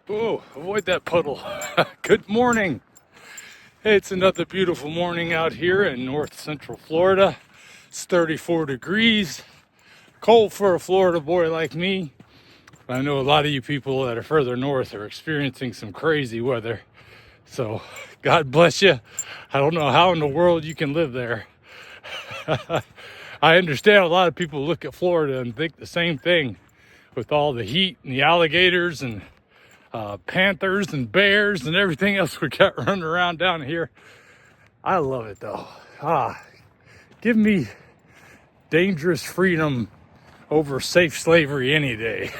Oh, avoid that puddle. Good morning. It's another beautiful morning out here in north central Florida. It's 34 degrees. Cold for a Florida boy like me. I know a lot of you people that are further north are experiencing some crazy weather. So God bless you. I don't know how in the world you can live there. I understand a lot of people look at Florida and think the same thing with all the heat and the alligators and panthers and bears and everything else we got running around down here. I love it though. Give me dangerous freedom over safe slavery any day.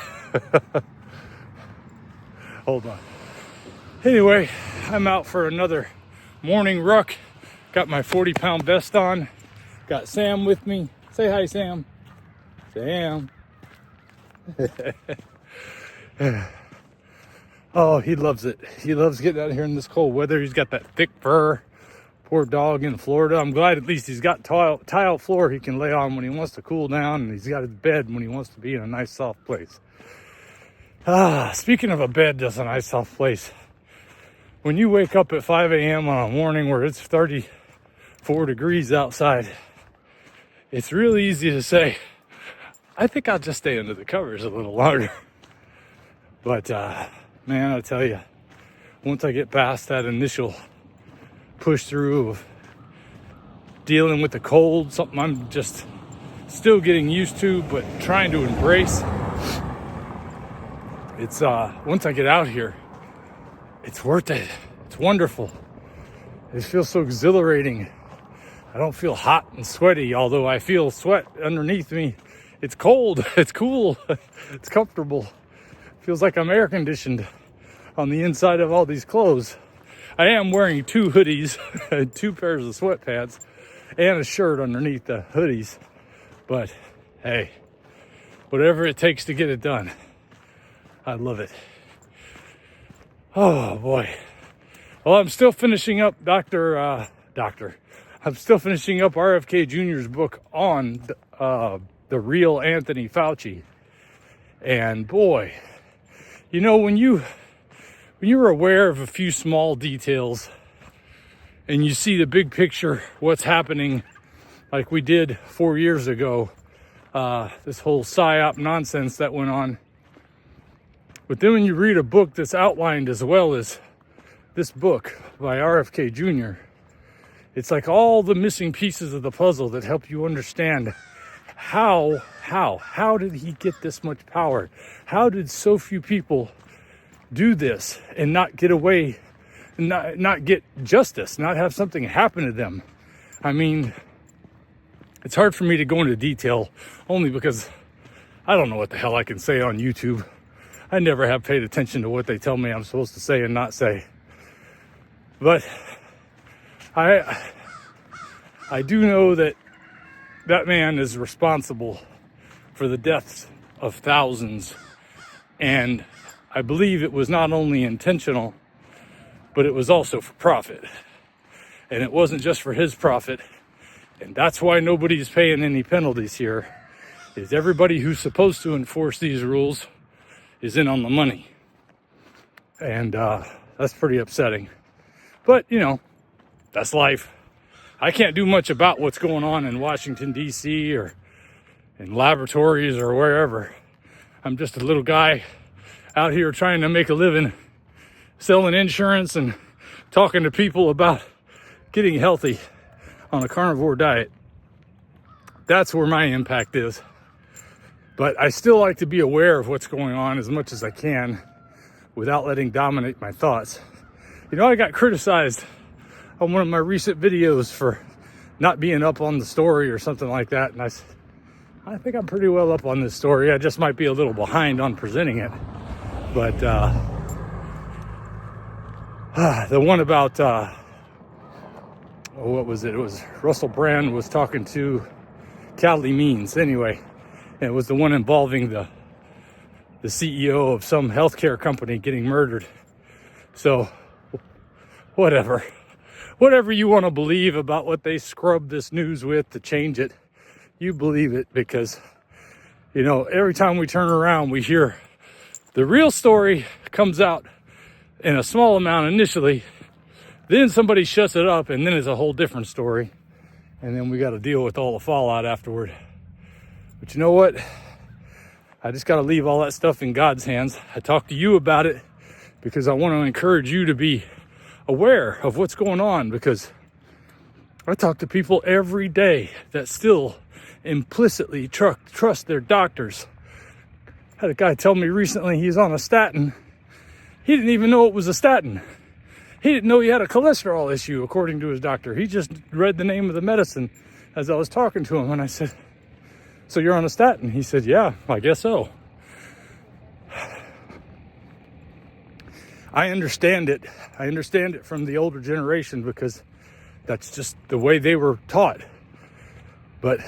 Hold on. Anyway, I'm out for another morning ruck. Got my 40-pound vest on. Got Sam with me. Say hi, Sam. Sam. Oh, he loves it. He loves getting out here in this cold weather. He's got that thick fur. Poor dog in Florida. I'm glad at least he's got tile floor he can lay on when he wants to cool down, and he's got his bed when he wants to be in a nice soft place. Speaking of a bed that's a nice soft place, when you wake up at 5 a.m. on a morning where it's 34 degrees outside, it's really easy to say, I think I'll just stay under the covers a little longer. But man, I tell you, once I get past that initial push through of dealing with the cold, something I'm just still getting used to, but trying to embrace. It's once I get out here, it's worth it. It's wonderful. It feels so exhilarating. I don't feel hot and sweaty, although I feel sweat underneath me. It's cold, it's cool, it's comfortable. Feels like I'm air conditioned on the inside of all these clothes. I am wearing 2 hoodies, 2 pairs of sweatpants, and a shirt underneath the hoodies. But hey, whatever it takes to get it done, I love it. Oh boy. Well, I'm still finishing up I'm still finishing up RFK Jr.'s book on the real Anthony Fauci. And boy, you know, when you're aware of a few small details and you see the big picture, what's happening, like we did 4 years ago, this whole PSYOP nonsense that went on. But then when you read a book that's outlined as well as this book by RFK Jr., it's like all the missing pieces of the puzzle that help you understand how did he get this much power? How did so few people do this and not get away, not get justice, not have something happen to them? I mean, it's hard for me to go into detail only because I don't know what the hell I can say on YouTube. I never have paid attention to what they tell me I'm supposed to say and not say. But I do know that man is responsible for the deaths of thousands. And I believe it was not only intentional, but it was also for profit. And it wasn't just for his profit. And that's why nobody's paying any penalties here, is everybody who's supposed to enforce these rules is in on the money. And that's pretty upsetting. But, you know, that's life. I can't do much about what's going on in Washington, D.C. or in laboratories or wherever. I'm just a little guy out here trying to make a living, selling insurance and talking to people about getting healthy on a carnivore diet. That's where my impact is. But I still like to be aware of what's going on as much as I can without letting dominate my thoughts. You know, I got criticized on one of my recent videos for not being up on the story or something like that. And I think I'm pretty well up on this story. I just might be a little behind on presenting it. But the one about, what was it? It was Russell Brand was talking to Callie Means. Anyway, and it was the one involving the CEO of some healthcare company getting murdered. So whatever you want to believe about what they scrub this news with to change it, you believe it, because, you know, every time we turn around, we hear the real story comes out in a small amount initially. Then somebody shuts it up, and then it's a whole different story. And then we got to deal with all the fallout afterward. But you know what? I just got to leave all that stuff in God's hands. I talked to you about it because I want to encourage you to be aware of what's going on, because I talk to people every day that still implicitly trust their doctors. I had a guy tell me recently he's on a statin. He didn't even know it was a statin. He didn't know he had a cholesterol issue, according to his doctor. He just read the name of the medicine as I was talking to him. And I said, so you're on a statin? He said, yeah, I guess so. I understand it. I understand it from the older generation because that's just the way they were taught. But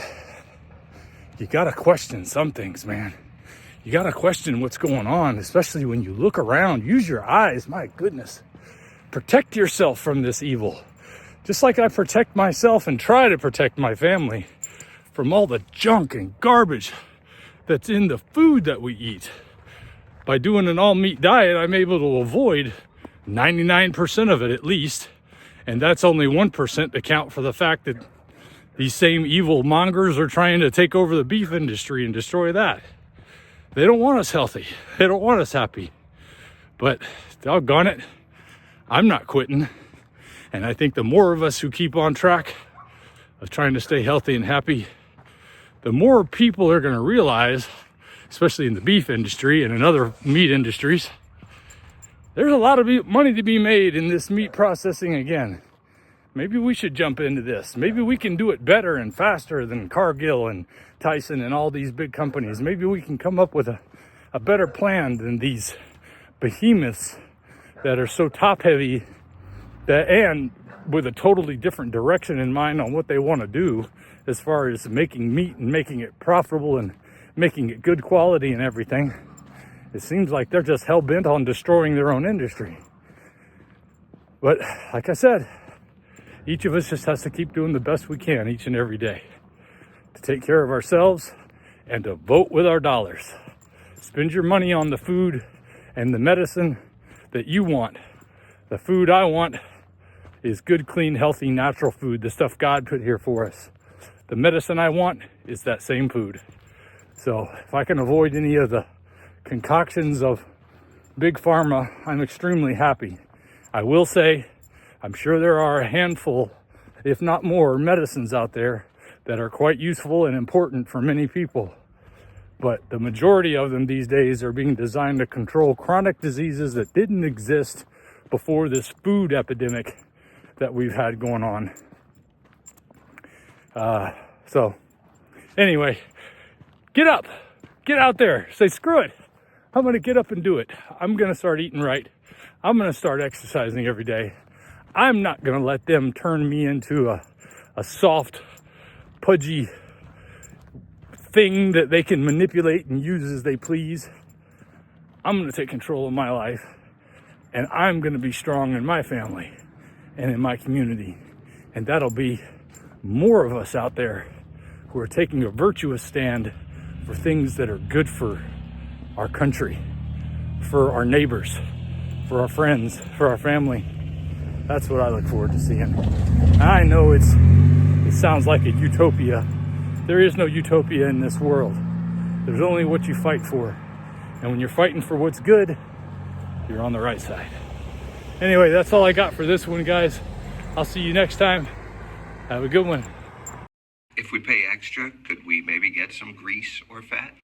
you gotta question some things, man. You gotta question what's going on, especially when you look around. Use your eyes, my goodness. Protect yourself from this evil. Just like I protect myself and try to protect my family from all the junk and garbage that's in the food that we eat. By doing an all-meat diet, I'm able to avoid 99% of it at least. And that's only 1% to account for the fact that these same evil mongers are trying to take over the beef industry and destroy that. They don't want us healthy. They don't want us happy. But doggone it, I'm not quitting. And I think the more of us who keep on track of trying to stay healthy and happy, the more people are going to realize, especially in the beef industry and in other meat industries, there's a lot of money to be made in this meat processing again. Maybe we should jump into this. Maybe we can do it better and faster than Cargill and Tyson and all these big companies. Maybe we can come up with a better plan than these behemoths that are so top heavy and with a totally different direction in mind on what they want to do as far as making meat and making it profitable and making it good quality and everything. It seems like they're just hell-bent on destroying their own industry. But like I said, each of us just has to keep doing the best we can each and every day to take care of ourselves and to vote with our dollars. Spend your money on the food and the medicine that you want. The food I want is good, clean, healthy, natural food, the stuff God put here for us. The medicine I want is that same food. So if I can avoid any of the concoctions of big pharma, I'm extremely happy. I will say, I'm sure there are a handful, if not more, medicines out there that are quite useful and important for many people. But the majority of them these days are being designed to control chronic diseases that didn't exist before this food epidemic that we've had going on. So anyway, get up, get out there, say screw it. I'm gonna get up and do it. I'm gonna start eating right. I'm gonna start exercising every day. I'm not gonna let them turn me into a soft, pudgy thing that they can manipulate and use as they please. I'm gonna take control of my life, and I'm gonna be strong in my family and in my community. And that'll be more of us out there who are taking a virtuous stand for things that are good for our country, for our neighbors, for our friends, for our family. That's what I look forward to seeing. I know it sounds like a utopia. There is no utopia in this world. There's only what you fight for. And when you're fighting for what's good, you're on the right side. Anyway, that's all I got for this one, guys. I'll see you next time. Have a good one. If we pay extra, could we maybe get some grease or fat?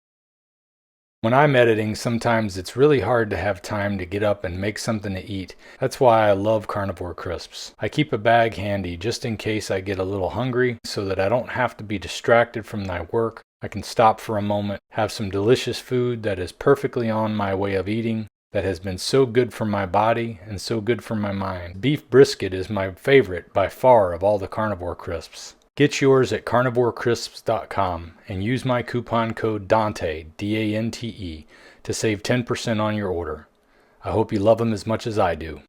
When I'm editing, sometimes it's really hard to have time to get up and make something to eat. That's why I love Carnivore crisps. I keep a bag handy just in case I get a little hungry so that I don't have to be distracted from my work. I can stop for a moment, have some delicious food that is perfectly on my way of eating, that has been so good for my body and so good for my mind. Beef brisket is my favorite by far of all the Carnivore crisps. Get yours at carnivorecrisps.com and use my coupon code Dante, D-A-N-T-E, to save 10% on your order. I hope you love them as much as I do.